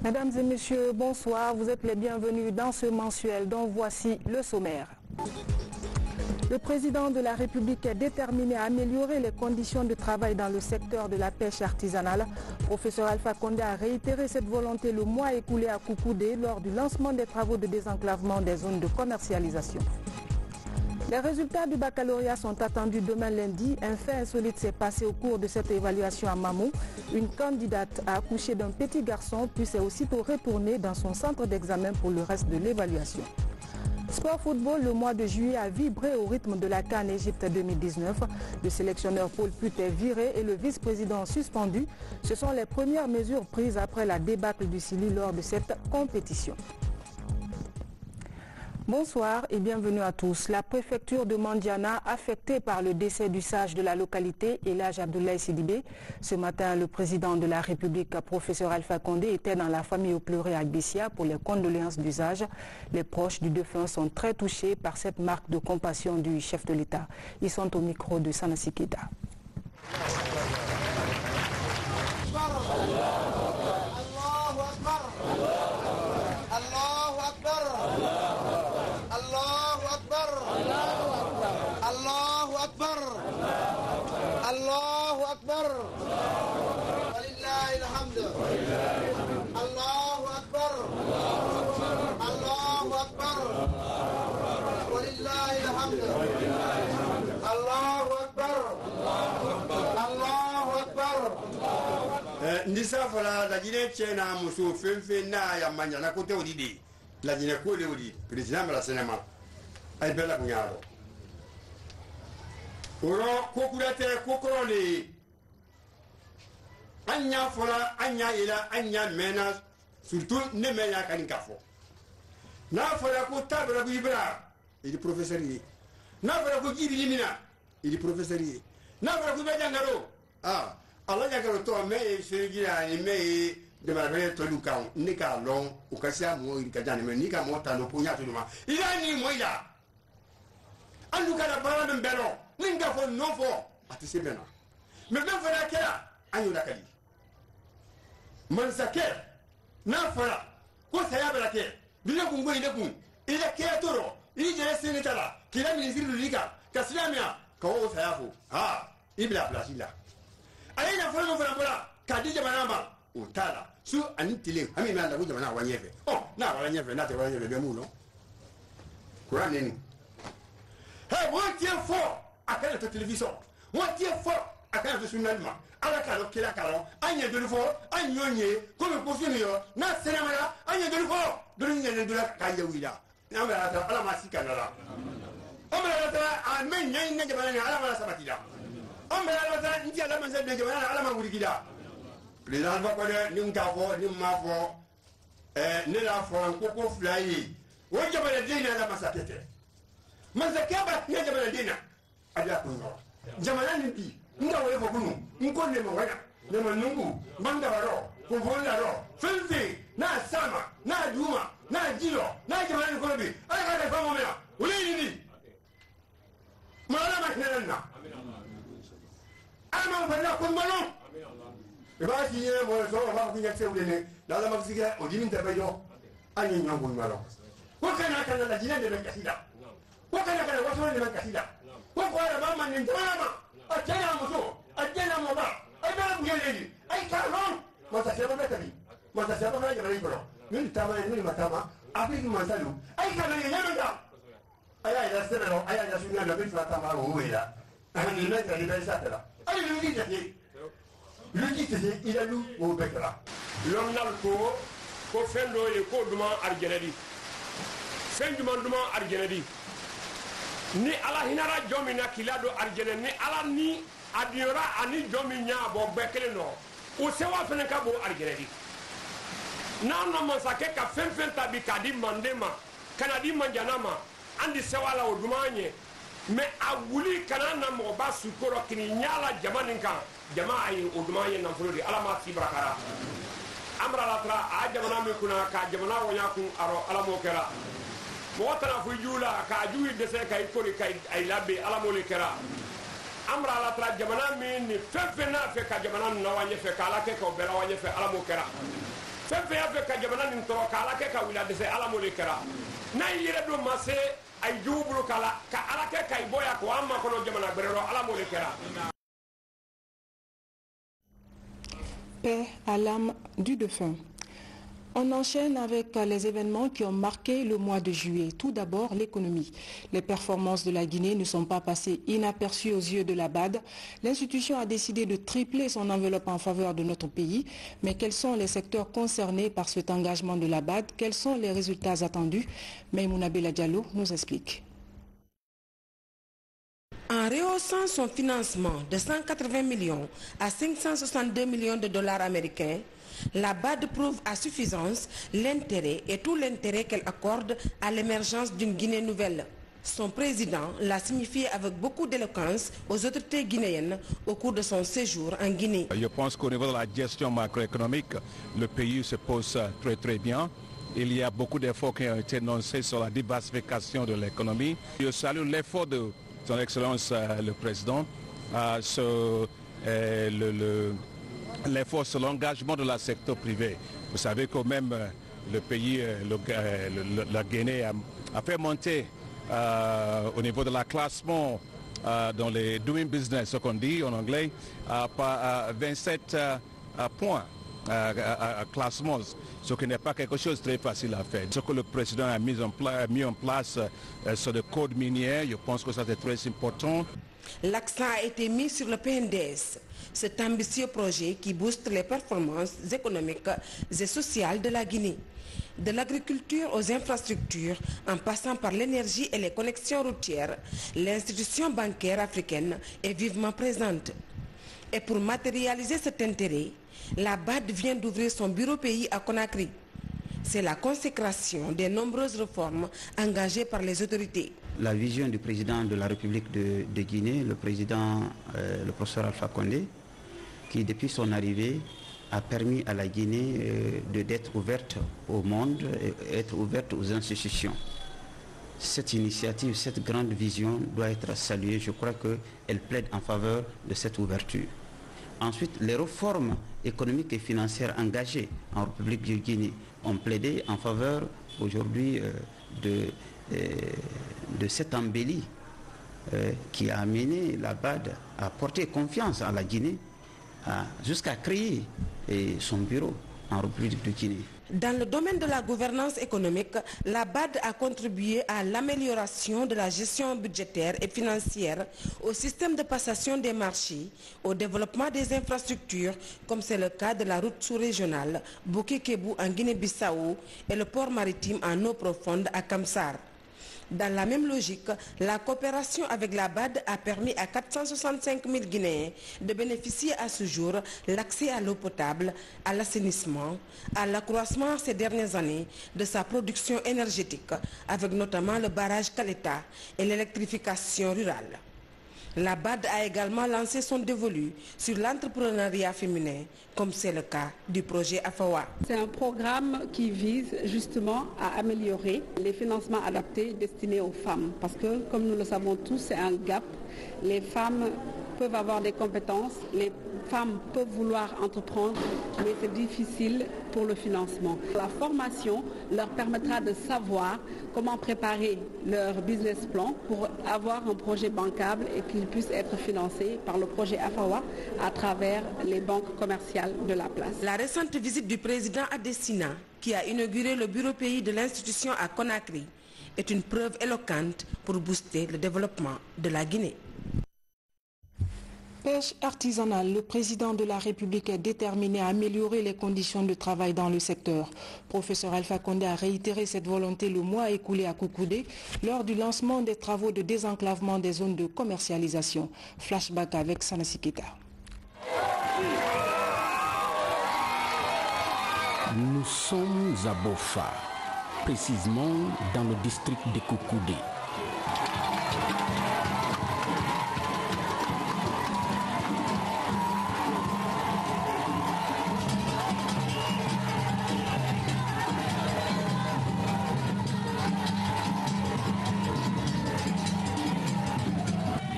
Mesdames et messieurs, bonsoir. Vous êtes les bienvenus dans ce mensuel dont voici le sommaire. Le président de la République est déterminé à améliorer les conditions de travail dans le secteur de la pêche artisanale. Professeur Alpha Condé a réitéré cette volonté le mois écoulé à Koukoudé lors du lancement des travaux de désenclavement des zones de commercialisation. Les résultats du baccalauréat sont attendus demain lundi. Un fait insolite s'est passé au cours de cette évaluation à Mamou. Une candidate a accouché d'un petit garçon puis s'est aussitôt retournée dans son centre d'examen pour le reste de l'évaluation. Sport football, le mois de juillet a vibré au rythme de la CAN Égypte 2019. Le sélectionneur Paul Put est viré et le vice-président suspendu. Ce sont les premières mesures prises après la débâcle du Sili lors de cette compétition. Bonsoir et bienvenue à tous. La préfecture de Mandiana, affectée par le décès du sage de la localité, Elhadj Abdoulaye Sidibé. Ce matin, le président de la République, professeur Alpha Condé, était dans la famille au pleuré à Bissia pour les condoléances du sage. Les proches du défunt sont très touchés par cette marque de compassion du chef de l'État. Ils sont au micro de Sanassi Keita. Ndisa fala la Guinée tiena muso fenfe na ya manyana kote odidi la Guinée ko le odi président la cinéma ay bella bunyaro oro ko kulate ko korole anya fala anya ila anya mena surtout ne mena kan kafo na fala ko tabra bibra il professeur yi na fala ko gibi limina il professeur yi na fala ko be jangaro ah Allah ya garo to me segira ni me de ma be to lukan ni ka long o ka sia mo ri ka jani me ni ka mo ta no punya to ma ila ni mo ila andu ka da bara de belo ni nga fo no fo ati se bena me ben fa da kera anyu da kali man saker na fara ko saya bela ke dile kun go ile kun ile ke toro ile je se ni tala kila ministre du liga ka silamia ka o saya fo ha ibla plasila ayina folo folo bola kadija banamba utala su anitile ami manda kuja bana wanyefe oh na wanyefe na te wanyefe be muno Quran nini hey what you for akala to television what you for akala to sunalma ala kalo kila kalo anya dolu fo anyonye ko me posini yo na senamala anya dolu fo dolu nyane dolu kanja wila na mala ta ala masika nala amala ta amen nyane ne jabana ala mala sabatida on la ta ndia la manze de jwana ala mangurikida président va ko de nim ka fo nim ma fo ne la fo ko ko fly wo jabana dina la masakete mazakaba ya jabana dina ada ko no jamana ni bi nda wo ko kunu nko ne mo wana ne manungu manda baro ko vola ro felfi na sama na juma na jilo na jamana ko bi ala ka fa mo mena wuli ni mala maknana ama fana ko malo e ba ti ne mo so ba ku nyakse wele la la maksiga o dimin tabayo anyi nyango malo ko kana kana la jinande be kasida ko kana kana waso ne be kasida ko ko ara ba man ni drama ajena mo so ajena mo ba ay ba bu yele ay ka ron mo ta seba be tabi mo ta seba ba jabari bro ni tama ni matama afi ki mansalu ay kana ye nyanga ay ay da seba ay ay da sunya na be tama o wela ani na ta ni be satela allez le dit il a lu au bekra l'homme ko fendo e ko duma arjenadi fenduma duma arjenadi ni ala hinara jomina kilado arjene ni ala ni adiora ani jominya bo bekele no o sewa fene ka bo arjenadi na no masake ka fen tabi kadi mandema kanadi manjanama andi sewa la o dumanye mais a wuli kana na mo ba sukoro kini nyala jamanin kan jamaa yi oduma ye nan fulodi ala ma sibrakara amra la tra a jamana mi kuna ka jamana wonya kun aro ala mo kera mo watana fu jula ka juwi de se kay kori kay ay labbe ala mo le kera amra la tra jamana mi ni fefe na fe ka jamana na wanye fe kala ke ko bela wanye fe ala mo kera fefe ya fe ka jamana nin toro kala ke ka wila de se ala mo le kera na yire do masse ay jubru kala ka ala ke kay boya ko amma ko no jamana berero ala mo le kera. Paix à l'âme du défunt. On enchaîne avec les événements qui ont marqué le mois de juillet. Tout d'abord, l'économie. Les performances de la Guinée ne sont pas passées inaperçues aux yeux de la BAD. L'institution a décidé de tripler son enveloppe en faveur de notre pays. Mais quels sont les secteurs concernés par cet engagement de la BAD? Quels sont les résultats attendus? Maïmouna Bella Diallo nous explique. En rehaussant son financement de 180 millions à 562 millions de dollars américains, la BAD prouve à suffisance l'intérêt et tout l'intérêt qu'elle accorde à l'émergence d'une Guinée nouvelle. Son président l'a signifié avec beaucoup d'éloquence aux autorités guinéennes au cours de son séjour en Guinée. Je pense qu'au niveau de la gestion macroéconomique, le pays se pose très bien. Il y a beaucoup d'efforts qui ont été annoncés sur la diversification de l'économie. Je salue l'effort de son Excellence le Président sur l'effort sur l'engagement de la secteur privé. Vous savez que même le pays, la Guinée a fait monter au niveau de la classement dans les doing business, ce qu'on dit en anglais, par 27 points classement, ce qui n'est pas quelque chose de très facile à faire. Ce que le président a mis en place sur le code minier, je pense que ça c'est très important. L'accent a été mis sur le PNDS, cet ambitieux projet qui booste les performances économiques et sociales de la Guinée. De l'agriculture aux infrastructures, en passant par l'énergie et les connexions routières, l'institution bancaire africaine est vivement présente. Et pour matérialiser cet intérêt, la BAD vient d'ouvrir son bureau pays à Conakry. C'est la consécration des nombreuses réformes engagées par les autorités. La vision du président de la République de Guinée, le professeur Alpha Condé, qui depuis son arrivée a permis à la Guinée d'être ouverte au monde et être ouverte aux institutions. Cette initiative, cette grande vision doit être saluée. Je crois qu'elle plaide en faveur de cette ouverture. Ensuite, les réformes économiques et financières engagées en République de Guinée ont plaidé en faveur aujourd'hui de cette embellie qui a amené la BAD à porter confiance à la Guinée jusqu'à créer son bureau en République de Guinée. Dans le domaine de la gouvernance économique, la BAD a contribué à l'amélioration de la gestion budgétaire et financière, au système de passation des marchés, au développement des infrastructures, comme c'est le cas de la route sous-régionale Boké-Kébou en Guinée-Bissau et le port maritime en eau profonde à Kamsar. Dans la même logique, la coopération avec la BAD a permis à 465 000 Guinéens de bénéficier à ce jour l'accès à l'eau potable, à l'assainissement, à l'accroissement ces dernières années de sa production énergétique, avec notamment le barrage Caleta et l'électrification rurale. La BAD a également lancé son dévolu sur l'entrepreneuriat féminin, comme c'est le cas du projet AFAWA. C'est un programme qui vise justement à améliorer les financements adaptés destinés aux femmes. Parce que, comme nous le savons tous, c'est un gap. Les femmes peuvent avoir des compétences, les femmes peuvent vouloir entreprendre, mais c'est difficile pour le financement. La formation leur permettra de savoir comment préparer leur business plan pour avoir un projet bancable et qu'il puisse être financé par le projet AFAWA à travers les banques commerciales de la place. La récente visite du président à Dessina, qui a inauguré le bureau pays de l'institution à Conakry, est une preuve éloquente pour booster le développement de la Guinée. Pêche artisanale, le président de la République est déterminé à améliorer les conditions de travail dans le secteur. Professeur Alpha Condé a réitéré cette volonté le mois écoulé à Koukoudé lors du lancement des travaux de désenclavement des zones de commercialisation. Flashback avec Sanassi Keita. Nous sommes à Bofa, précisément dans le district de Koukoudé.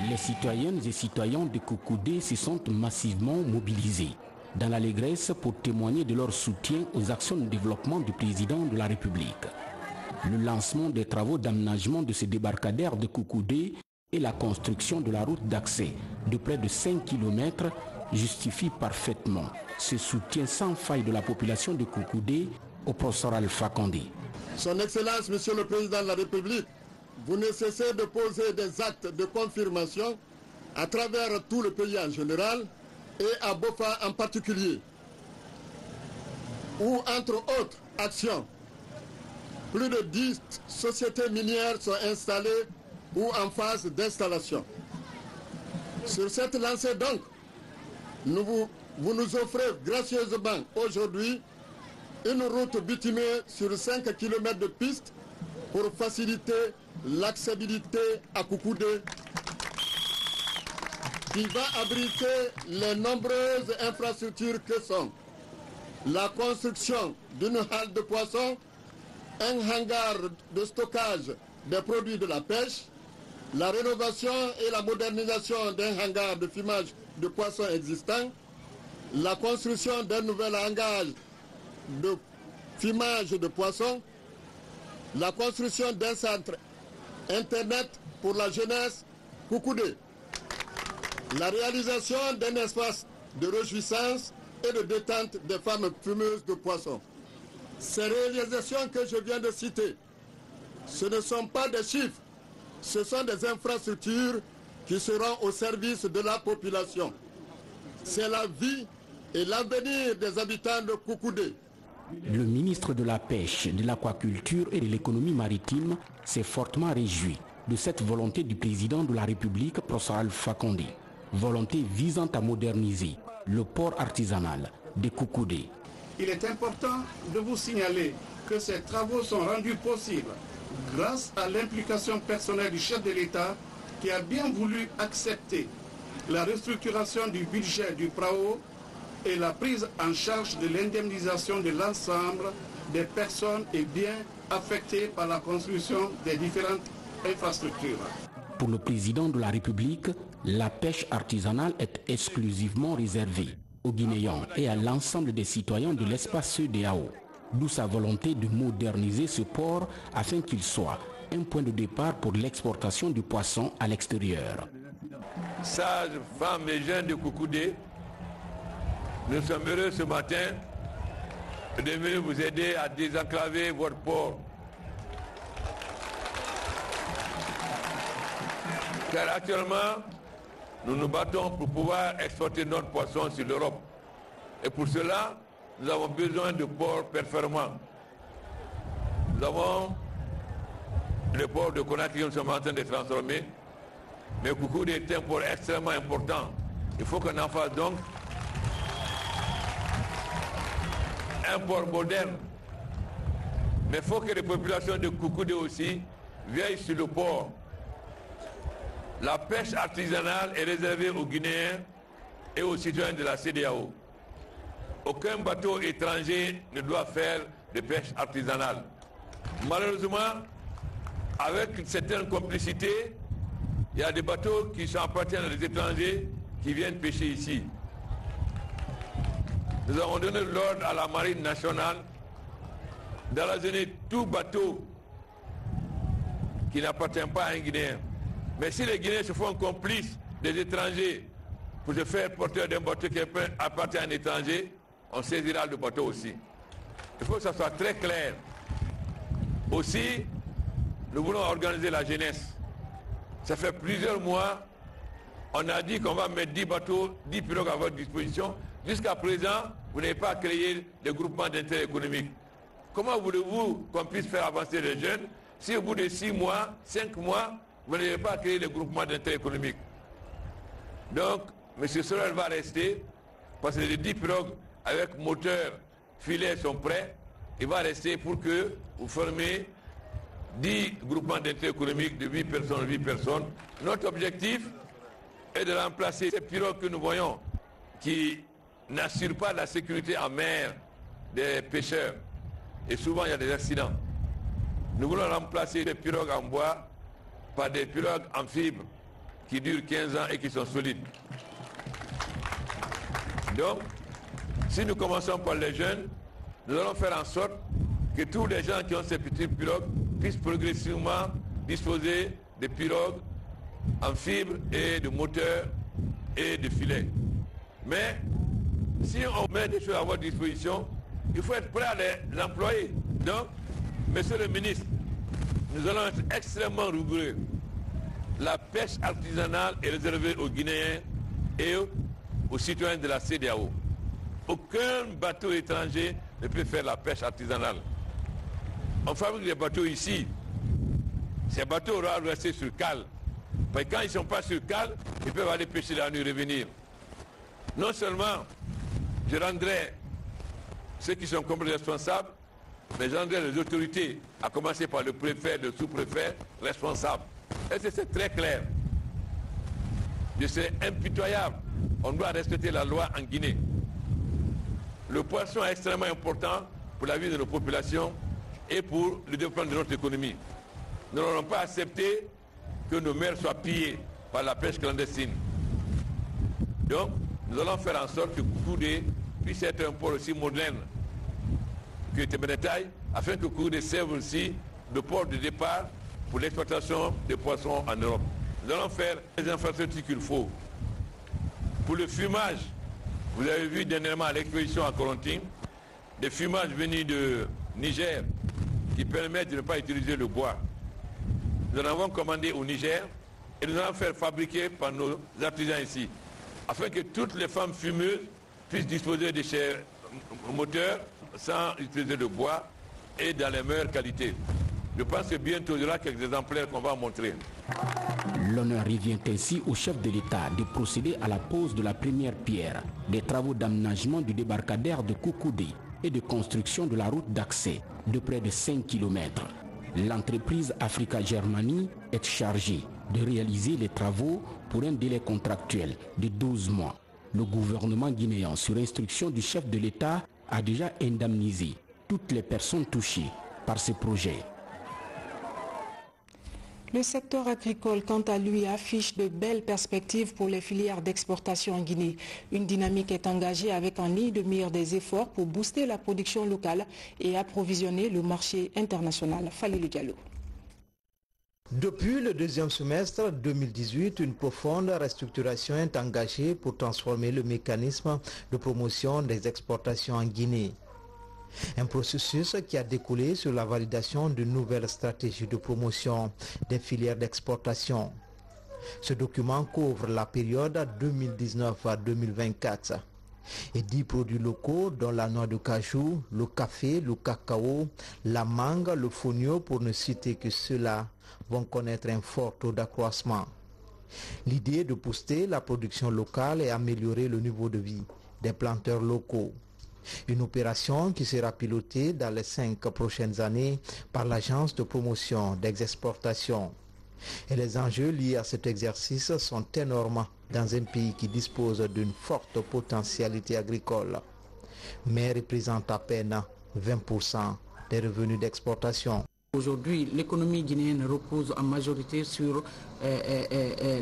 Les citoyennes et citoyens de Koukoudé se sont massivement mobilisés. dans l'allégresse pour témoigner de leur soutien aux actions de développement du président de la République. Le lancement des travaux d'aménagement de ce débarcadère de Koukoudé et la construction de la route d'accès de près de 5 km justifient parfaitement ce soutien sans faille de la population de Koukoudé au professeur Alpha Condé. Son Excellence, Monsieur le Président de la République, vous ne cessez de poser des actes de confirmation à travers tout le pays en général et à Bofa en particulier, où, entre autres actions, plus de 10 sociétés minières sont installées ou en phase d'installation. Sur cette lancée donc, vous nous offrez gracieusement aujourd'hui une route bitumée sur 5 km de piste pour faciliter l'accessibilité à Koukoudé, qui va abriter les nombreuses infrastructures que sont la construction d'une halle de poissons, un hangar de stockage des produits de la pêche, la rénovation et la modernisation d'un hangar de fumage de poissons existant, la construction d'un nouvel hangar de fumage de poissons, la construction d'un centre Internet pour la jeunesse Koukoudé, la réalisation d'un espace de réjouissance et de détente des femmes fumeuses de poissons. Ces réalisations que je viens de citer, ce ne sont pas des chiffres, ce sont des infrastructures qui seront au service de la population. C'est la vie et l'avenir des habitants de Koukoudé. Le ministre de la Pêche, de l'Aquaculture et de l'Économie maritime s'est fortement réjoui de cette volonté du président de la République, professeur Alpha Condé. Volonté visant à moderniser le port artisanal de Koukoudé. Il est important de vous signaler que ces travaux sont rendus possibles grâce à l'implication personnelle du chef de l'État qui a bien voulu accepter la restructuration du budget du PRAO et la prise en charge de l'indemnisation de l'ensemble des personnes et biens affectés par la construction des différentes infrastructures. Pour le président de la République, la pêche artisanale est exclusivement réservée aux Guinéens et à l'ensemble des citoyens de l'espace CEDEAO, d'où sa volonté de moderniser ce port afin qu'il soit un point de départ pour l'exportation du poisson à l'extérieur. Sages femmes et jeunes de Koukoudé, nous sommes heureux ce matin de venir vous aider à désenclaver votre port. Car actuellement, nous nous battons pour pouvoir exporter notre poisson sur l'Europe. Et pour cela, nous avons besoin de ports performants. Nous avons le port de Conakry que nous sommes en train de transformer. Mais Koukoudé est un port extrêmement important. Il faut qu'on en fasse donc un port moderne. Mais il faut que les populations de Koukoudé aussi veillent sur le port. La pêche artisanale est réservée aux Guinéens et aux citoyens de la CEDEAO. Aucun bateau étranger ne doit faire de pêche artisanale. Malheureusement, avec certaines complicités, il y a des bateaux qui appartiennent à des étrangers qui viennent pêcher ici. Nous avons donné l'ordre à la marine nationale d'assaisonner tout bateau qui n'appartient pas à un Guinéen. Mais si les Guinéens se font complices des étrangers pour se faire porteur d'un bateau qui appartient à un étranger, on saisira le bateau aussi. Il faut que ça soit très clair. Aussi, nous voulons organiser la jeunesse. Ça fait plusieurs mois, on a dit qu'on va mettre 10 bateaux, 10 pirogues à votre disposition. Jusqu'à présent, vous n'avez pas créé de groupement d'intérêt économique. Comment voulez-vous qu'on puisse faire avancer les jeunes si au bout de 6 mois, 5 mois, vous n'avez pas créé de groupement d'intérêt économique? Donc, M. Sorel va rester, parce que les 10 pirogues avec moteur, filet sont prêts. Il va rester pour que vous formez 10 groupements d'intérêt économique de 8 personnes. Notre objectif est de remplacer ces pirogues que nous voyons qui n'assurent pas la sécurité en mer des pêcheurs. Et souvent, il y a des accidents. Nous voulons remplacer les pirogues en bois par des pirogues en fibre qui durent 15 ans et qui sont solides. Donc, Si nous commençons par les jeunes, nous allons faire en sorte que tous les gens qui ont ces petits pirogues puissent progressivement disposer de pirogues en fibre et de moteurs et de filets. Mais si on met des choses à votre disposition, il faut être prêt à les employer. Donc, monsieur le ministre, nous allons être extrêmement rigoureux. La pêche artisanale est réservée aux Guinéens et aux citoyens de la CEDEAO. Aucun bateau étranger ne peut faire la pêche artisanale. On fabrique des bateaux ici. Ces bateaux doivent rester sur cale. Parce que quand ils ne sont pas sur cale, ils peuvent aller pêcher la nuit et revenir. Non seulement je rendrai ceux qui sont complètement responsables, mais je rendrai les autorités, à commencer par le préfet, le sous-préfet, responsables. Et c'est très clair. Je serai impitoyable. On doit respecter la loi en Guinée. Le poisson est extrêmement important pour la vie de nos populations et pour le développement de notre économie. Nous n'allons pas accepter que nos mers soient pillées par la pêche clandestine. Donc, nous allons faire en sorte que Koukoude puisse être un port aussi moderne que Temenetai, afin que Koukoude serve aussi de port de départ pour l'exploitation des poissons en Europe. Nous allons faire les infrastructures qu'il faut. Pour le fumage, vous avez vu dernièrement à l'exposition à Coronting, des fumages venus de Niger qui permettent de ne pas utiliser le bois. Nous en avons commandé au Niger et nous allons faire fabriquer par nos artisans ici, afin que toutes les femmes fumeuses puissent disposer de ces moteurs sans utiliser de bois et dans les meilleures qualités. Je pense que bientôt il y aura quelques exemplaires qu'on va montrer. L'honneur revient ainsi au chef de l'État de procéder à la pose de la première pierre des travaux d'aménagement du débarcadère de Koukoude et de construction de la route d'accès de près de 5 km. L'entreprise Africa Germany est chargée de réaliser les travaux pour un délai contractuel de 12 mois. Le gouvernement guinéen, sur instruction du chef de l'État, a déjà indemnisé toutes les personnes touchées par ce projet. Le secteur agricole, quant à lui, affiche de belles perspectives pour les filières d'exportation en Guinée. Une dynamique est engagée avec en ligne de mire des efforts pour booster la production locale et approvisionner le marché international. Falilou Diallo. Depuis le deuxième semestre 2018, une profonde restructuration est engagée pour transformer le mécanisme de promotion des exportations en Guinée. Un processus qui a découlé sur la validation d'une nouvelle stratégie de promotion des filières d'exportation. Ce document couvre la période 2019 à 2024 et 10 produits locaux dont la noix de cajou, le café, le cacao, la mangue, le fonio pour ne citer que ceux-là vont connaître un fort taux d'accroissement. L'idée est de booster la production locale et améliorer le niveau de vie des planteurs locaux. Une opération qui sera pilotée dans les 5 prochaines années par l'agence de promotion des exportations. Et les enjeux liés à cet exercice sont énormes dans un pays qui dispose d'une forte potentialité agricole, mais représente à peine 20% des revenus d'exportation. Aujourd'hui, l'économie guinéenne repose en majorité sur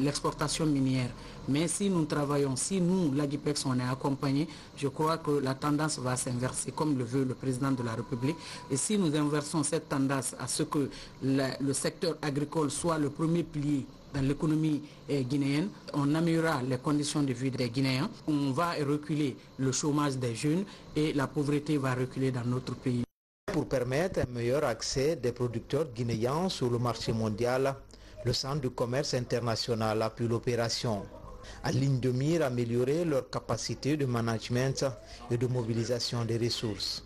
l'exportation minière. Mais si nous travaillons, si nous, l'AGIPEX, on est accompagnés, je crois que la tendance va s'inverser comme le veut le président de la République. Et si nous inversons cette tendance à ce que le secteur agricole soit le premier pilier dans l'économie guinéenne, on améliorera les conditions de vie des Guinéens, on va reculer le chômage des jeunes et la pauvreté va reculer dans notre pays. Pour permettre un meilleur accès des producteurs guinéens sur le marché mondial, le Centre de commerce international a pu l'opération. En ligne de mire, améliorer leur capacité de management et de mobilisation des ressources.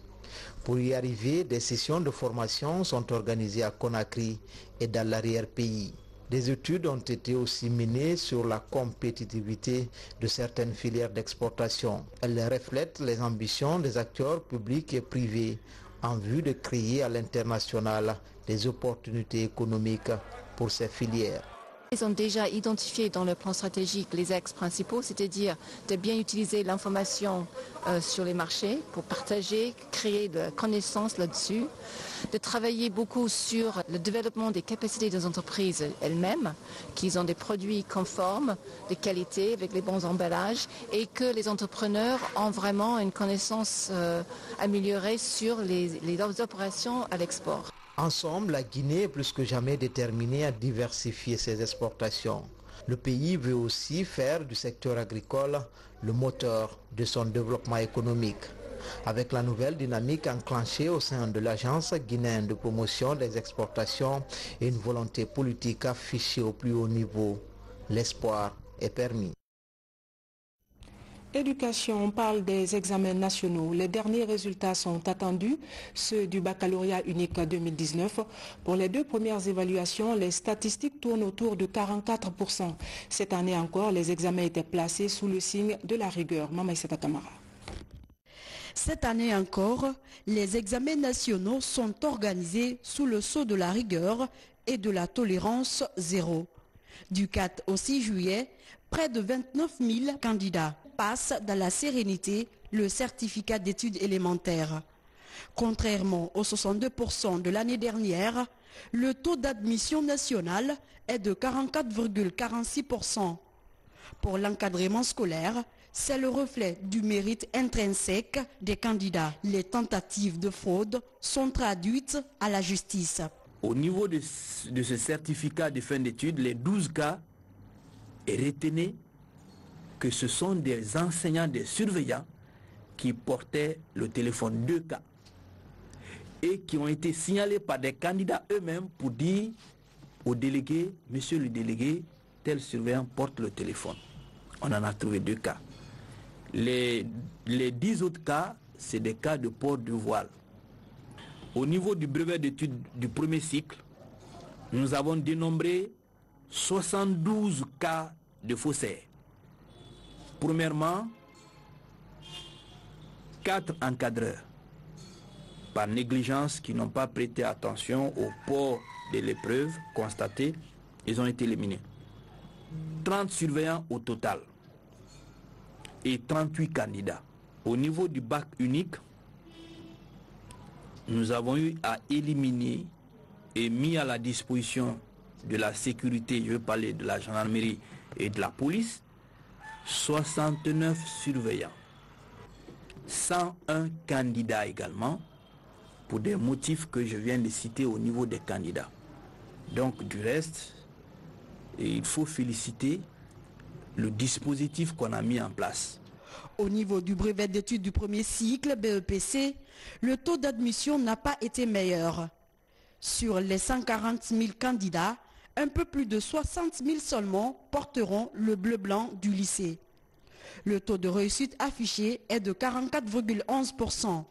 Pour y arriver, des sessions de formation sont organisées à Conakry et dans l'arrière-pays. Des études ont été aussi menées sur la compétitivité de certaines filières d'exportation. Elles reflètent les ambitions des acteurs publics et privés en vue de créer à l'international des opportunités économiques pour ces filières. Ils ont déjà identifié dans le plan stratégique les axes principaux, c'est-à-dire de bien utiliser l'information sur les marchés pour partager, créer de la connaissance là-dessus, de travailler beaucoup sur le développement des capacités des entreprises elles-mêmes, qu'ils ont des produits conformes, de qualité, avec les bons emballages, et que les entrepreneurs ont vraiment une connaissance améliorée sur les opérations à l'export. Ensemble, la Guinée est plus que jamais déterminée à diversifier ses exportations. Le pays veut aussi faire du secteur agricole le moteur de son développement économique. Avec la nouvelle dynamique enclenchée au sein de l'Agence guinéenne de promotion des exportations et une volonté politique affichée au plus haut niveau, l'espoir est permis. Éducation, on parle des examens nationaux. Les derniers résultats sont attendus, ceux du baccalauréat unique 2019. Pour les 2 premières évaluations, les statistiques tournent autour de 44%. Cette année encore, les examens étaient placés sous le signe de la rigueur. Mama Issata Kamara. Cette année encore, les examens nationaux sont organisés sous le sceau de la rigueur et de la tolérance zéro. Du 4 au 6 juillet, près de 29 000 candidats passent dans la sérénité le certificat d'études élémentaires. Contrairement aux 62% de l'année dernière, le taux d'admission national est de 44,46%. Pour l'encadrement scolaire, c'est le reflet du mérite intrinsèque des candidats. Les tentatives de fraude sont traduites à la justice. Au niveau de ce certificat de fin d'études, les 12 cas, retenez que ce sont des enseignants, des surveillants qui portaient le téléphone 2 cas et qui ont été signalés par des candidats eux-mêmes pour dire au délégué, monsieur le délégué, tel surveillant porte le téléphone. On en a trouvé 2 cas. Les 10 autres cas, c'est des cas de port de voile. Au niveau du brevet d'études du premier cycle, nous avons dénombré 72 cas de faussaires. Premièrement, 4 encadreurs, par négligence, qui n'ont pas prêté attention au port de l'épreuve constatée, ils ont été éliminés. 30 surveillants au total et 38 candidats. Au niveau du bac unique, nous avons eu à éliminer et mis à la disposition de la sécurité, je veux parler de la gendarmerie et de la police, 69 surveillants, 101 candidats également, pour des motifs que je viens de citer au niveau des candidats. Donc du reste, il faut féliciter le dispositif qu'on a mis en place. Au niveau du brevet d'études du premier cycle, BEPC, le taux d'admission n'a pas été meilleur. Sur les 140 000 candidats, un peu plus de 60 000 seulement porteront le bleu-blanc du lycée. Le taux de réussite affiché est de 44,11%.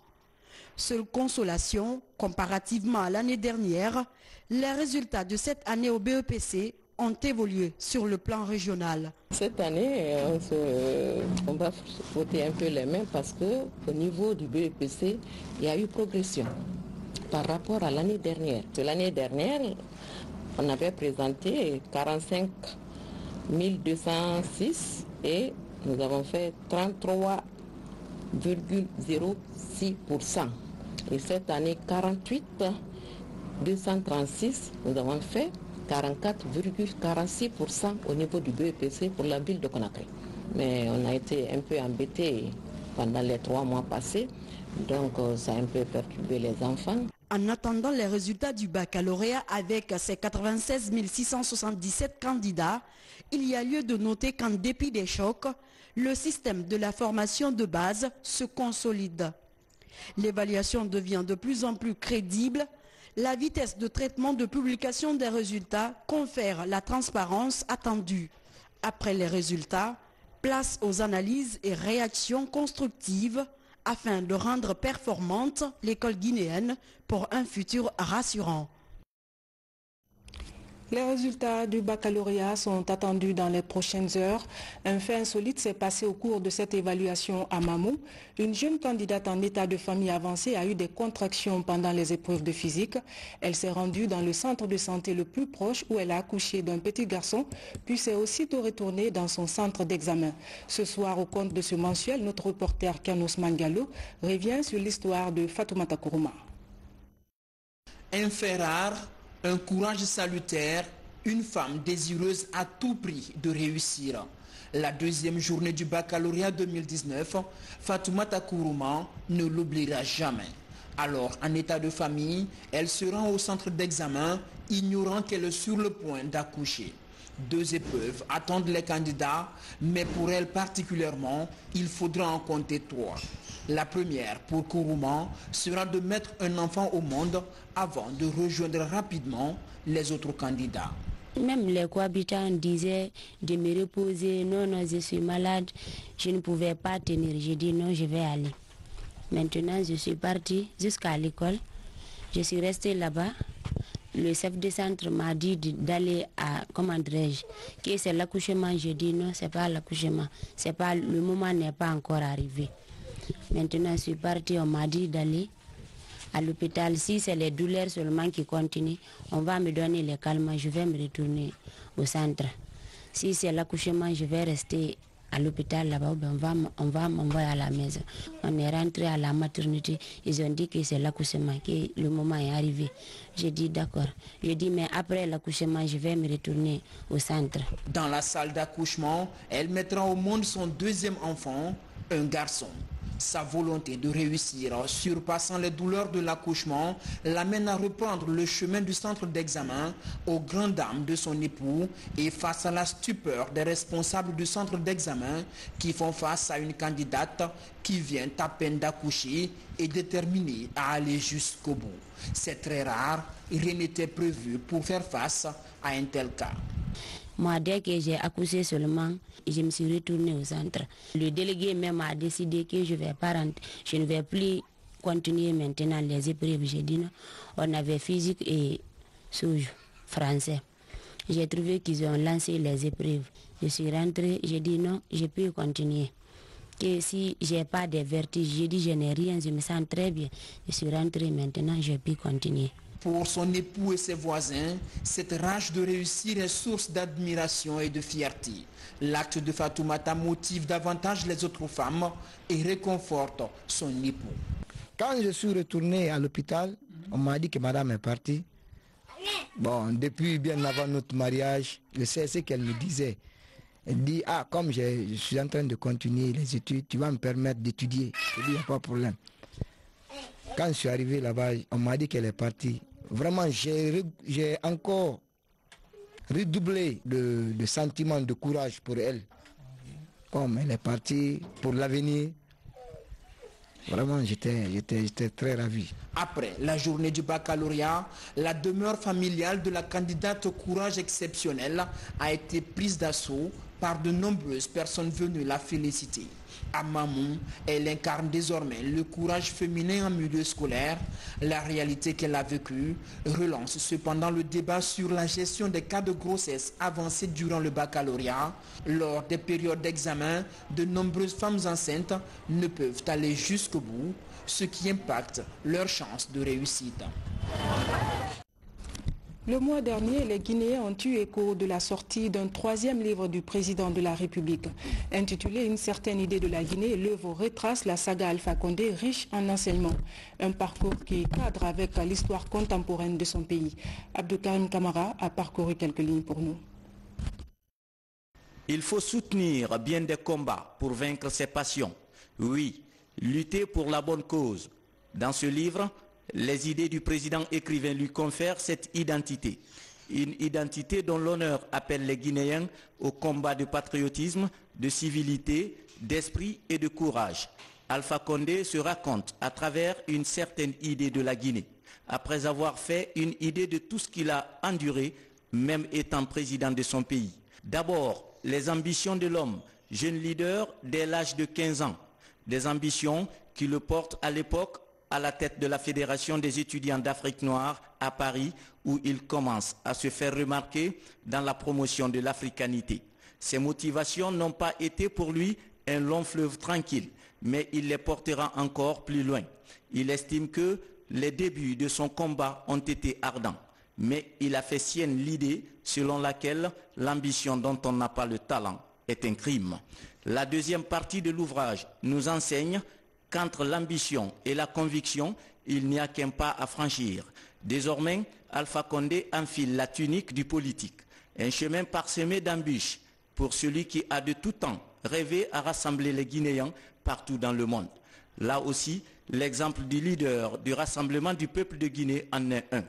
Seule consolation, comparativement à l'année dernière, les résultats de cette année au BEPC ont évolué sur le plan régional. Cette année, on va frotter un peu les mains parce qu'au niveau du BEPC, il y a eu progression par rapport à l'année dernière. L'année dernière, on avait présenté 45 206 et nous avons fait 33,06%. Et cette année, 48 236, nous avons fait 44,46% au niveau du BEPC pour la ville de Conakry. Mais on a été un peu embêtés pendant les 3 mois passés, donc ça a un peu perturbé les enfants. En attendant les résultats du baccalauréat avec ses 96 677 candidats, il y a lieu de noter qu'en dépit des chocs, le système de la formation de base se consolide. L'évaluation devient de plus en plus crédible. La vitesse de traitement de publication des résultats confère la transparence attendue. Après les résultats, place aux analyses et réactions constructives afin de rendre performante l'école guinéenne pour un futur rassurant. Les résultats du baccalauréat sont attendus dans les prochaines heures. Un fait insolite s'est passé au cours de cette évaluation à Mamou. Une jeune candidate en état de famille avancée a eu des contractions pendant les épreuves de physique. Elle s'est rendue dans le centre de santé le plus proche où elle a accouché d'un petit garçon, puis s'est aussitôt retournée dans son centre d'examen. Ce soir, au compte de ce mensuel, notre reporter Kanos Mangalo revient sur l'histoire de Fatoumata Kourouma. Un fait rare, un courage salutaire, une femme désireuse à tout prix de réussir. La deuxième journée du baccalauréat 2019, Fatoumata Kourouma ne l'oubliera jamais. Alors, en état de famille, elle se rend au centre d'examen, ignorant qu'elle est sur le point d'accoucher. 2 épreuves attendent les candidats, mais pour elle particulièrement, il faudra en compter 3. La première, pour Kourouma, sera de mettre un enfant au monde avant de rejoindre rapidement les autres candidats. Même les cohabitants disaient de me reposer, non, je suis malade, je ne pouvais pas tenir. J'ai dit non, je vais aller. Maintenant, je suis partie jusqu'à l'école. Je suis restée là-bas. Le chef de centre m'a dit d'aller à, comment dirais-je, que c'est l'accouchement. J'ai dit non, c'est pas l'accouchement. Le moment n'est pas encore arrivé. Maintenant, je suis partie, on m'a dit d'aller à l'hôpital. Si c'est les douleurs seulement qui continuent, on va me donner les calmants, je vais me retourner au centre. Si c'est l'accouchement, je vais rester à l'hôpital là-bas, on va m'envoyer à la maison. On est rentré à la maternité, ils ont dit que c'est l'accouchement, que le moment est arrivé. J'ai dit d'accord. J'ai dit mais après l'accouchement, je vais me retourner au centre. Dans la salle d'accouchement, elle mettra au monde son 2e enfant, un garçon. Sa volonté de réussir, surpassant les douleurs de l'accouchement, l'amène à reprendre le chemin du centre d'examen aux grandes dames de son époux et face à la stupeur des responsables du centre d'examen qui font face à une candidate qui vient à peine d'accoucher et déterminée à aller jusqu'au bout. C'est très rare, rien n'était prévu pour faire face à un tel cas. Moi, dès que j'ai accouché seulement, je me suis retournée au centre. Le délégué même a décidé que je ne vais plus continuer maintenant les épreuves. J'ai dit non. On avait physique et français. J'ai trouvé qu'ils ont lancé les épreuves. Je suis rentrée, j'ai dit non, je peux continuer. Que si je n'ai pas de vertige, j'ai dit je n'ai rien, je me sens très bien. Je suis rentrée maintenant, je peux continuer. Pour son époux et ses voisins, cette rage de réussir est source d'admiration et de fierté. L'acte de Fatoumata motive davantage les autres femmes et réconforte son époux. Quand je suis retourné à l'hôpital, on m'a dit que madame est partie. Bon, depuis bien avant notre mariage, je sais ce qu'elle me disait. Elle dit, comme je suis en train de continuer les études, tu vas me permettre d'étudier. Je dis, il n'y a pas de problème. Quand je suis arrivé là-bas, on m'a dit qu'elle est partie. Vraiment, j'ai encore redoublé de sentiments de courage pour elle. Comme elle est partie pour l'avenir, vraiment, j'étais très ravi. Après la journée du baccalauréat, la demeure familiale de la candidate au courage exceptionnel a été prise d'assaut par de nombreuses personnes venues la féliciter. À Mamou, elle incarne désormais le courage féminin en milieu scolaire. La réalité qu'elle a vécue relance cependant le débat sur la gestion des cas de grossesse avancés durant le baccalauréat. Lors des périodes d'examen, de nombreuses femmes enceintes ne peuvent aller jusqu'au bout, ce qui impacte leurs chances de réussite. Le mois dernier, les Guinéens ont eu écho de la sortie d'un 3e livre du président de la République. Intitulé « Une certaine idée de la Guinée », l'œuvre retrace la saga Alpha Condé riche en enseignements. Un parcours qui cadre avec l'histoire contemporaine de son pays. Abdoukarim Kamara a parcouru quelques lignes pour nous. Il faut soutenir bien des combats pour vaincre ses passions. Oui, lutter pour la bonne cause. Dans ce livre, les idées du président écrivain lui confèrent cette identité. Une identité dont l'honneur appelle les Guinéens au combat de patriotisme, de civilité, d'esprit et de courage. Alpha Condé se raconte à travers une certaine idée de la Guinée, après avoir fait une idée de tout ce qu'il a enduré, même étant président de son pays. D'abord, les ambitions de l'homme, jeune leader dès l'âge de 15 ans. Des ambitions qui le portent à l'époque à la tête de la Fédération des étudiants d'Afrique noire à Paris, où il commence à se faire remarquer dans la promotion de l'africanité. Ses motivations n'ont pas été pour lui un long fleuve tranquille, mais il les portera encore plus loin. Il estime que les débuts de son combat ont été ardents, mais il a fait sienne l'idée selon laquelle l'ambition dont on n'a pas le talent est un crime. La deuxième partie de l'ouvrage nous enseigne qu'entre l'ambition et la conviction, il n'y a qu'un pas à franchir. Désormais, Alpha Condé enfile la tunique du politique, un chemin parsemé d'embûches pour celui qui a de tout temps rêvé à rassembler les Guinéens partout dans le monde. Là aussi, l'exemple du leader du Rassemblement du peuple de Guinée en est un.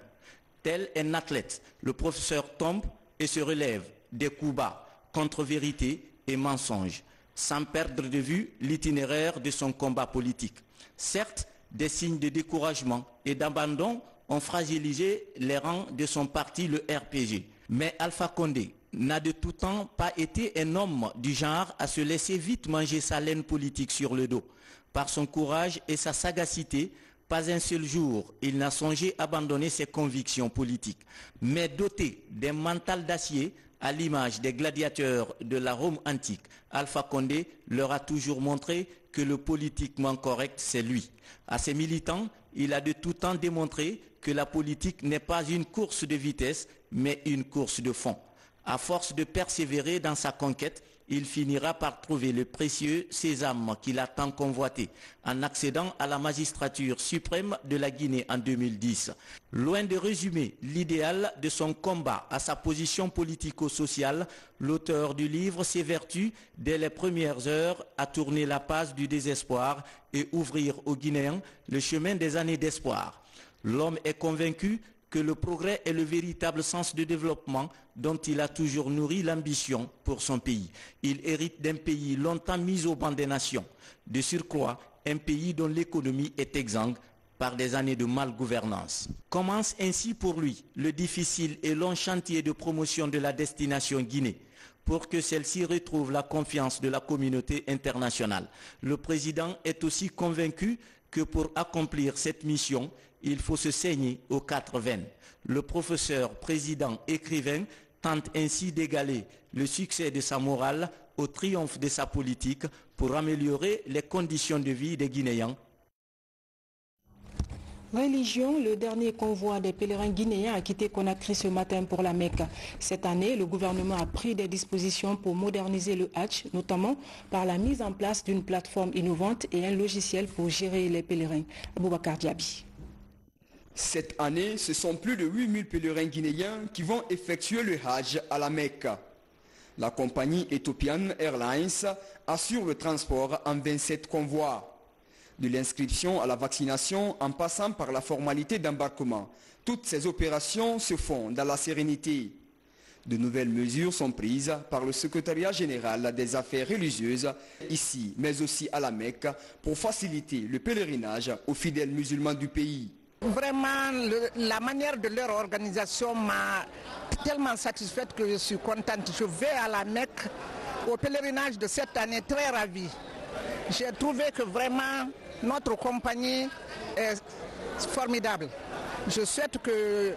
Tel un athlète, le professeur tombe et se relève des coups bas contre vérité et mensonge, sans perdre de vue l'itinéraire de son combat politique. Certes, des signes de découragement et d'abandon ont fragilisé les rangs de son parti, le RPG. Mais Alpha Condé n'a de tout temps pas été un homme du genre à se laisser vite manger sa laine politique sur le dos. Par son courage et sa sagacité, pas un seul jour, il n'a songé abandonner ses convictions politiques. Mais doté d'un mental d'acier, à l'image des gladiateurs de la Rome antique, Alpha Condé leur a toujours montré que le politiquement correct, c'est lui. À ses militants, il a de tout temps démontré que la politique n'est pas une course de vitesse, mais une course de fond. À force de persévérer dans sa conquête, il finira par trouver le précieux sésame qu'il a tant convoité en accédant à la magistrature suprême de la Guinée en 2010. Loin de résumer l'idéal de son combat à sa position politico-sociale, l'auteur du livre s'évertue dès les premières heures à tourner la page du désespoir et ouvrir aux Guinéens le chemin des années d'espoir. L'homme est convaincu que le progrès est le véritable sens de développement dont il a toujours nourri l'ambition pour son pays. Il hérite d'un pays longtemps mis au banc des nations. De surcroît, un pays dont l'économie est exsangue par des années de malgouvernance. Commence ainsi pour lui le difficile et long chantier de promotion de la destination Guinée, pour que celle-ci retrouve la confiance de la communauté internationale. Le président est aussi convaincu que pour accomplir cette mission, il faut se saigner aux 4 veines. Le professeur, président, écrivain tente ainsi d'égaler le succès de sa morale au triomphe de sa politique pour améliorer les conditions de vie des Guinéens. Religion, le dernier convoi des pèlerins guinéens a quitté Conakry ce matin pour la Mecque. Cette année, le gouvernement a pris des dispositions pour moderniser le Hajj, notamment par la mise en place d'une plateforme innovante et un logiciel pour gérer les pèlerins. Boubacar Diaby. Cette année, ce sont plus de 8000 pèlerins guinéens qui vont effectuer le Hajj à la Mecque. La compagnie Ethiopian Airlines assure le transport en 27 convois. De l'inscription à la vaccination en passant par la formalité d'embarquement, toutes ces opérations se font dans la sérénité. De nouvelles mesures sont prises par le secrétariat général des affaires religieuses ici, mais aussi à la Mecque, pour faciliter le pèlerinage aux fidèles musulmans du pays. Vraiment, la manière de leur organisation m'a tellement satisfaite que je suis contente. Je vais à la Mecque au pèlerinage de cette année très ravie. J'ai trouvé que vraiment notre compagnie est formidable. Je souhaite que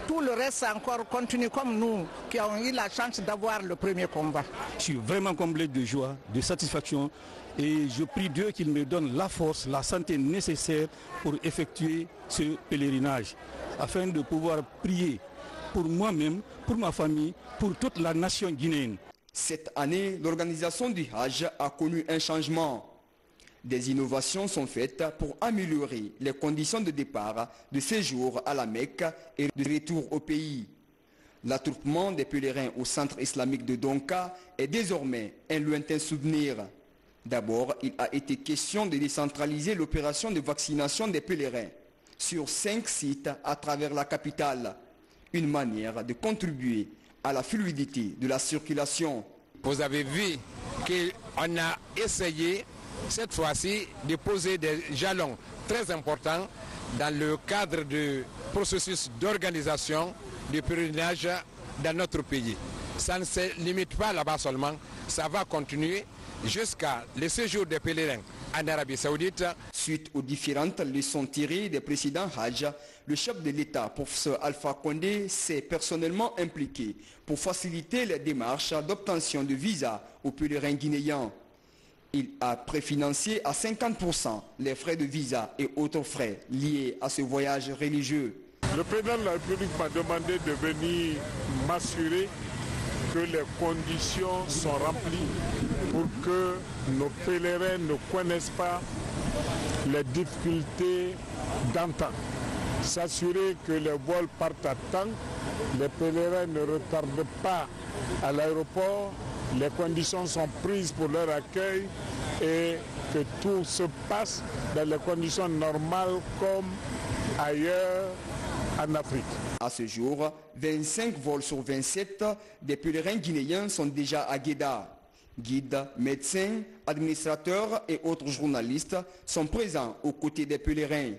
tout le reste encore continue comme nous qui avons eu la chance d'avoir le premier combat. Je suis vraiment comblé de joie, de satisfaction et je prie Dieu qu'il me donne la force, la santé nécessaire pour effectuer ce pèlerinage afin de pouvoir prier pour moi-même, pour ma famille, pour toute la nation guinéenne. Cette année, l'organisation du Hajj a connu un changement. Des innovations sont faites pour améliorer les conditions de départ, de séjour à la Mecque et de retour au pays. L'attroupement des pèlerins au centre islamique de Donka est désormais un lointain souvenir. D'abord, il a été question de décentraliser l'opération de vaccination des pèlerins sur 5 sites à travers la capitale. Une manière de contribuer à la fluidité de la circulation. Vous avez vu qu'on a essayé cette fois-ci de poser des jalons très importants dans le cadre du processus d'organisation du pèlerinage dans notre pays. Ça ne se limite pas là-bas seulement, ça va continuer jusqu'à le séjour des pèlerins en Arabie Saoudite. Suite aux différentes leçons tirées des précédents Hajj, le chef de l'État, professeur Alpha Condé, s'est personnellement impliqué pour faciliter les démarches d'obtention de visa aux pèlerins guinéens. Il a préfinancé à 50% les frais de visa et autres frais liés à ce voyage religieux. Le président de la République m'a demandé de venir m'assurer que les conditions sont remplies pour que nos pèlerins ne connaissent pas les difficultés d'antan. S'assurer que les vols partent à temps, les pèlerins ne retardent pas à l'aéroport, les conditions sont prises pour leur accueil et que tout se passe dans les conditions normales comme ailleurs en Afrique. À ce jour, 25 vols sur 27 des pèlerins guinéens sont déjà à Guéda. Guides, médecins, administrateurs et autres journalistes sont présents aux côtés des pèlerins.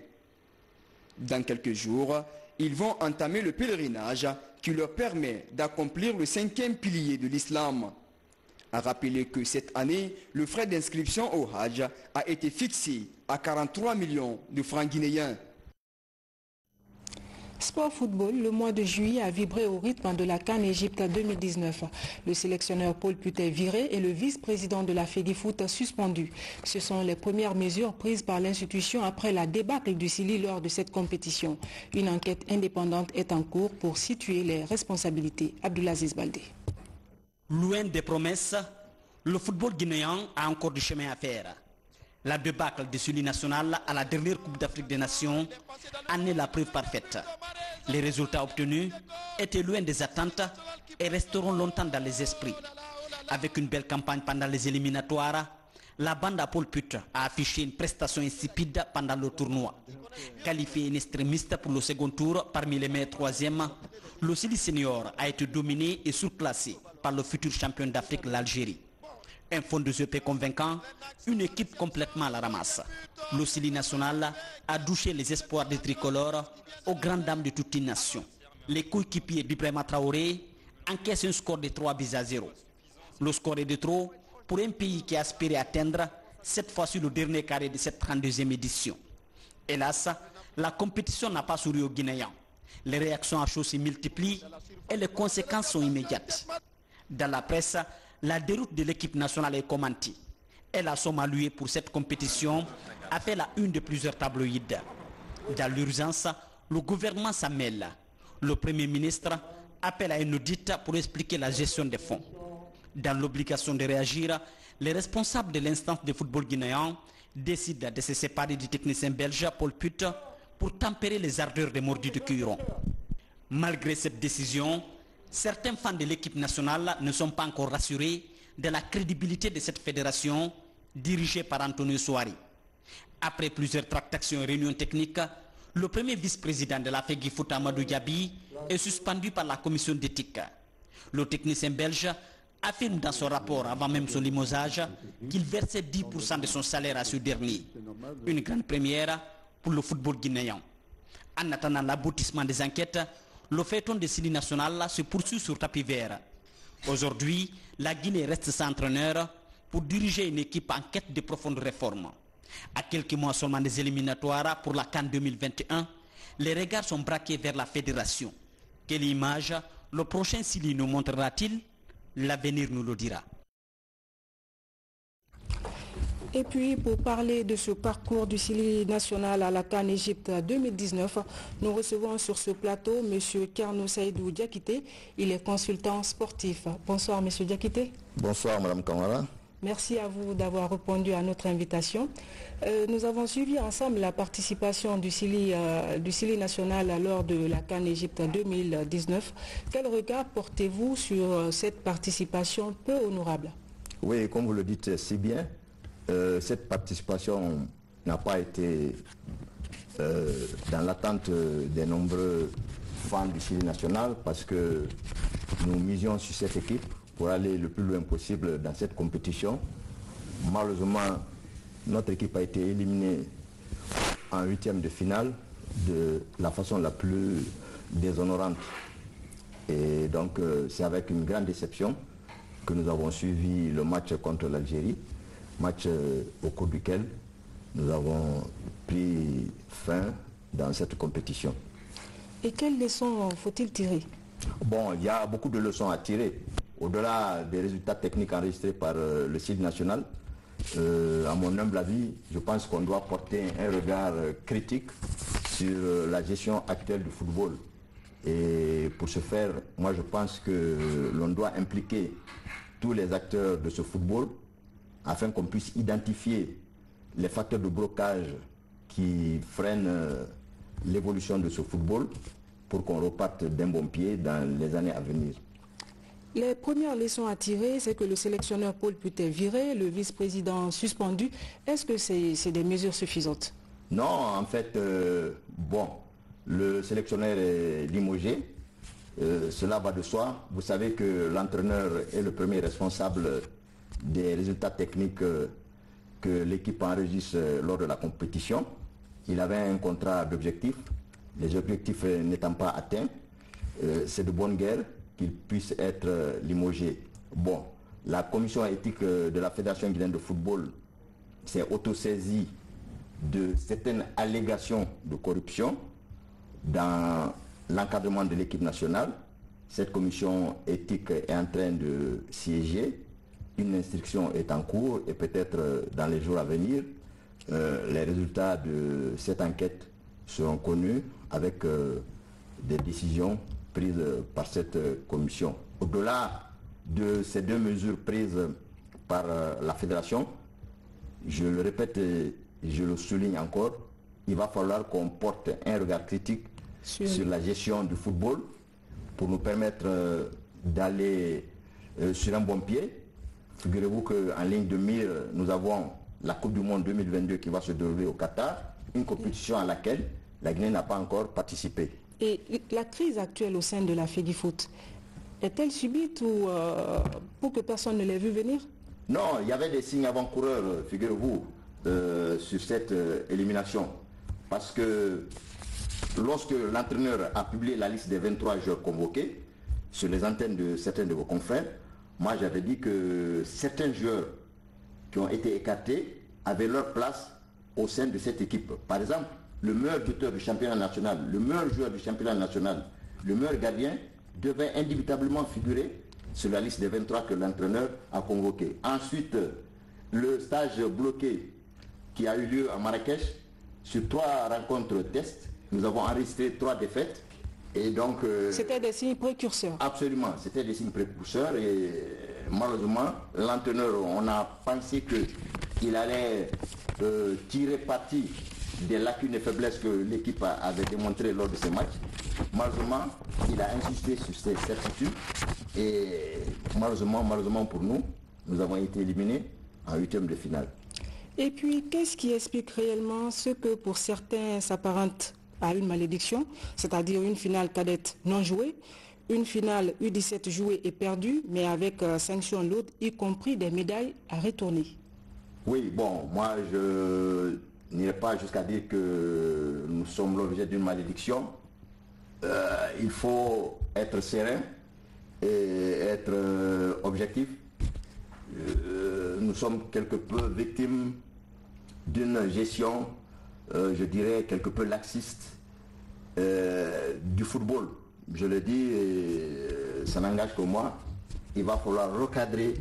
Dans quelques jours, ils vont entamer le pèlerinage qui leur permet d'accomplir le 5e pilier de l'islam. À rappeler que cette année, le frais d'inscription au Hajj a été fixé à 43 millions de francs guinéens. Sport football, le mois de juillet a vibré au rythme de la CAN Égypte 2019. Le sélectionneur Paul Put est viré et le vice-président de la FEDIFOOT suspendu. Ce sont les premières mesures prises par l'institution après la débâcle du Sili lors de cette compétition. Une enquête indépendante est en cours pour situer les responsabilités. Abdulaziz Baldé. Loin des promesses, le football guinéen a encore du chemin à faire. La débâcle du Sili national à la dernière Coupe d'Afrique des Nations en est la preuve parfaite. Les résultats obtenus étaient loin des attentes et resteront longtemps dans les esprits. Avec une belle campagne pendant les éliminatoires, la bande à Paul Put a affiché une prestation insipide pendant le tournoi. Qualifié en extrémiste pour le second tour parmi les meilleurs troisièmes, le Sili senior a été dominé et surclassé par le futur champion d'Afrique, l'Algérie. Un fond de jeu convaincant, une équipe complètement à la ramasse. Le Sili national a douché les espoirs des tricolores aux grandes dames de toute une nation. Les coéquipiers d'Ibrahima Traoré encaissent un score de 3-0. Le score est de trop pour un pays qui a aspiré à atteindre cette fois-ci le dernier carré de cette 32e édition. Hélas, la compétition n'a pas souri aux Guinéens. Les réactions à chaud se multiplient et les conséquences sont immédiates. Dans la presse, la déroute de l'équipe nationale est commentée. Et la somme allouée pour cette compétition a fait la une de plusieurs tabloïds. Dans l'urgence, le gouvernement s'en mêle. Le Premier ministre appelle à une audit pour expliquer la gestion des fonds. Dans l'obligation de réagir, les responsables de l'instance de football guinéen décident de se séparer du technicien belge Paul Put pour tempérer les ardeurs des mordus de Cuiron. Malgré cette décision, certains fans de l'équipe nationale ne sont pas encore rassurés de la crédibilité de cette fédération dirigée par Antonio Souari. Après plusieurs tractations et réunions techniques, le premier vice-président de la FEDIFOOT, Amadou Diaby, est suspendu par la commission d'éthique. Le technicien belge affirme dans son rapport avant même son limogeage qu'il versait 10% de son salaire à ce dernier. Une grande première pour le football guinéen. En attendant l'aboutissement des enquêtes, le feuilleton de Sili national se poursuit sur tapis vert. Aujourd'hui, la Guinée reste sans entraîneur pour diriger une équipe en quête de profondes réformes. À quelques mois seulement des éliminatoires pour la CAN 2021, les regards sont braqués vers la fédération. Quelle image le prochain Sili nous montrera-t-il? L'avenir nous le dira. Et puis, pour parler de ce parcours du Sili national à la CAN Égypte 2019, nous recevons sur ce plateau M. Kerno Saïdou Diakité. Il est consultant sportif. Bonsoir, M. Diakité. Bonsoir, Mme Kamara. Merci à vous d'avoir répondu à notre invitation. Nous avons suivi ensemble la participation du Sili national lors de la CAN Égypte 2019. Quel regard portez-vous sur cette participation peu honorable? Oui, comme vous le dites si bien, cette participation n'a pas été dans l'attente des nombreux fans du Sili national parce que nous misions sur cette équipe pour aller le plus loin possible dans cette compétition. Malheureusement, notre équipe a été éliminée en 8e de finale de la façon la plus déshonorante. Et donc c'est avec une grande déception que nous avons suivi le match contre l'Algérie, match au cours duquel nous avons pris fin dans cette compétition. Et quelles leçons faut-il tirer? Bon, il y a beaucoup de leçons à tirer. Au-delà des résultats techniques enregistrés par le site national, à mon humble avis, je pense qu'on doit porter un regard critique sur la gestion actuelle du football. Et pour ce faire, moi je pense que l'on doit impliquer tous les acteurs de ce football afin qu'on puisse identifier les facteurs de blocage qui freinent l'évolution de ce football pour qu'on reparte d'un bon pied dans les années à venir. Les premières leçons à tirer, c'est que le sélectionneur Paul Puth est viré, le vice-président suspendu. Est-ce que c'est des mesures suffisantes? Non, en fait, bon, le sélectionneur est limogé. Cela va de soi. Vous savez que l'entraîneur est le premier responsable des résultats techniques que l'équipe enregistre lors de la compétition. Il avait un contrat d'objectifs. Les objectifs n'étant pas atteints, c'est de bonne guerre qu'il puisse être limogé. Bon, la commission éthique de la Fédération guinéenne de football s'est autosaisie de certaines allégations de corruption dans l'encadrement de l'équipe nationale. Cette commission éthique est en train de siéger. Une instruction est en cours et peut-être dans les jours à venir, les résultats de cette enquête seront connus avec des décisions prises par cette commission. Au-delà de ces deux mesures prises par la fédération, je le répète et je le souligne encore, il va falloir qu'on porte un regard critique sur la gestion du football pour nous permettre d'aller sur un bon pied. Figurez-vous qu'en ligne de mire, nous avons la Coupe du Monde 2022 qui va se dérouler au Qatar, une compétition à laquelle la Guinée n'a pas encore participé. Et la crise actuelle au sein de la FEDIFOOT, est-elle subite ou pour que personne ne l'ait vu venir? Non, il y avait des signes avant-coureurs, figurez-vous, sur cette élimination. Parce que lorsque l'entraîneur a publié la liste des 23 joueurs convoqués sur les antennes de certains de vos confrères, moi j'avais dit que certains joueurs qui ont été écartés avaient leur place au sein de cette équipe. Par exemple, le meilleur buteur du championnat national, le meilleur joueur du championnat national, le meilleur gardien devait indubitablement figurer sur la liste des 23 que l'entraîneur a convoqué. Ensuite, le stage bloqué qui a eu lieu à Marrakech, sur 3 rencontres tests, nous avons enregistré 3 défaites. Et donc, c'était des signes précurseurs. Absolument, c'était des signes précurseurs et malheureusement, l'entraîneur, on a pensé qu'il allait tirer parti des lacunes et faiblesses que l'équipe avait démontrées lors de ces matchs. Malheureusement, il a insisté sur ces certitudes et malheureusement pour nous, nous avons été éliminés en 8e de finale. Et puis, qu'est-ce qui explique réellement ce que pour certains s'apparente à une malédiction, c'est-à-dire une finale cadette non jouée, une finale U17 jouée et perdue, mais avec sanction lourde, y compris des médailles à retourner? Oui, bon, moi je n'irai pas jusqu'à dire que nous sommes l'objet d'une malédiction. Il faut être serein et être objectif. Nous sommes quelque peu victimes d'une gestion, je dirais, quelque peu laxiste du football. Je le dis, et ça n'engage que moi. Il va falloir recadrer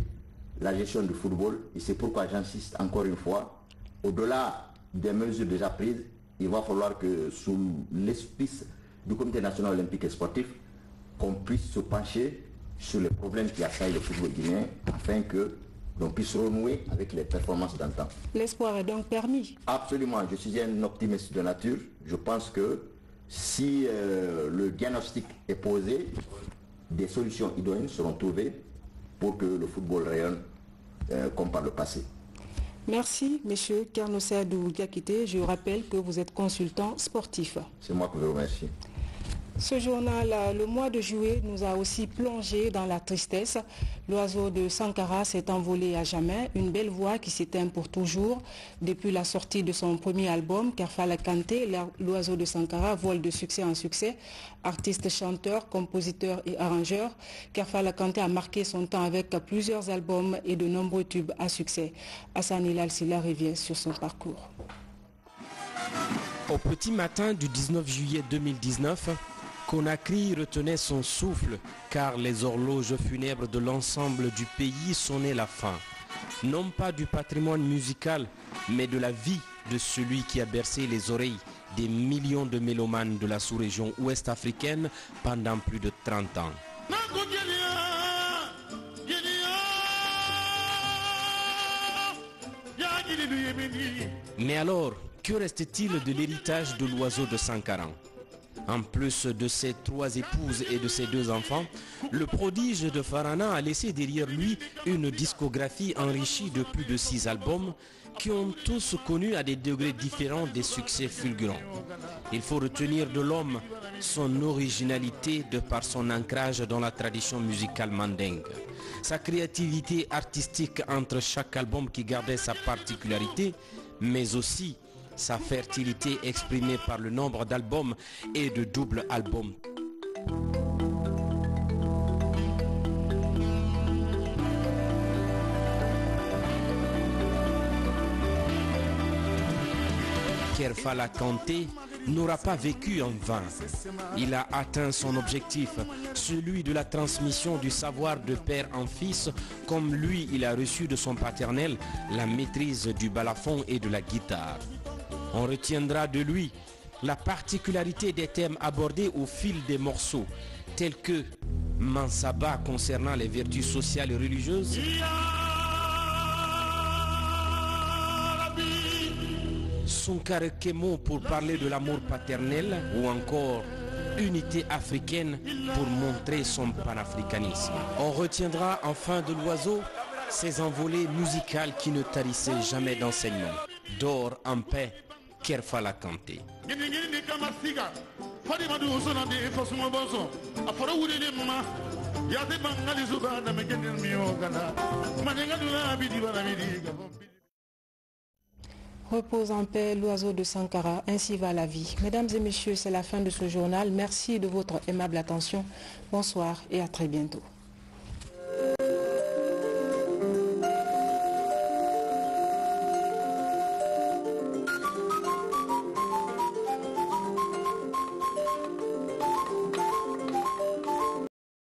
la gestion du football et c'est pourquoi j'insiste encore une fois, au-delà des mesures déjà prises, il va falloir que sous l'espèce du Comité national olympique et sportif, qu'on puisse se pencher sur les problèmes qui assaillent le football guinéen afin que l'on puisse renouer avec les performances d'antan. L'espoir est donc permis? Absolument, je suis un optimiste de nature. Je pense que si le diagnostic est posé, des solutions idoines seront trouvées pour que le football rayonne comme par le passé. Merci, monsieur Kernosadou Diakité. Je rappelle que vous êtes consultant sportif. C'est moi qui vous remercie. Ce journal, le mois de juillet, nous a aussi plongé dans la tristesse. L'oiseau de Sankara s'est envolé à jamais, une belle voix qui s'éteint pour toujours. Depuis la sortie de son premier album, Kerfala Kanté, l'oiseau de Sankara vole de succès en succès. Artiste, chanteur, compositeur et arrangeur, Kerfala Kanté a marqué son temps avec plusieurs albums et de nombreux tubes à succès. Hassan Hilal Silla revient sur son parcours. Au petit matin du 19 juillet 2019, Conakry retenait son souffle car les horloges funèbres de l'ensemble du pays sonnaient la fin. Non pas du patrimoine musical, mais de la vie de celui qui a bercé les oreilles des millions de mélomanes de la sous-région ouest africaine pendant plus de 30 ans. Mais alors, que reste-t-il de l'héritage de l'oiseau de Sankara? En plus de ses 3 épouses et de ses 2 enfants, le prodige de Farana a laissé derrière lui une discographie enrichie de plus de 6 albums qui ont tous connu à des degrés différents des succès fulgurants. Il faut retenir de l'homme son originalité de par son ancrage dans la tradition musicale mandingue. Sa créativité artistique entre chaque album qui gardait sa particularité, mais aussi sa fertilité exprimée par le nombre d'albums et de doubles albums. Kerfala Kanté n'aura pas vécu en vain. Il a atteint son objectif, celui de la transmission du savoir de père en fils, comme lui il a reçu de son paternel la maîtrise du balafon et de la guitare. On retiendra de lui la particularité des thèmes abordés au fil des morceaux, tels que Mansaba concernant les vertus sociales et religieuses, Sonkare Kemo pour parler de l'amour paternel, ou encore Unité africaine pour montrer son panafricanisme. On retiendra enfin de l'oiseau ses envolées musicales qui ne tarissaient jamais d'enseignement. Dors en paix, Kerfala Kanté. Repose en paix, l'oiseau de Sankara, ainsi va la vie. Mesdames et messieurs, c'est la fin de ce journal. Merci de votre aimable attention. Bonsoir et à très bientôt.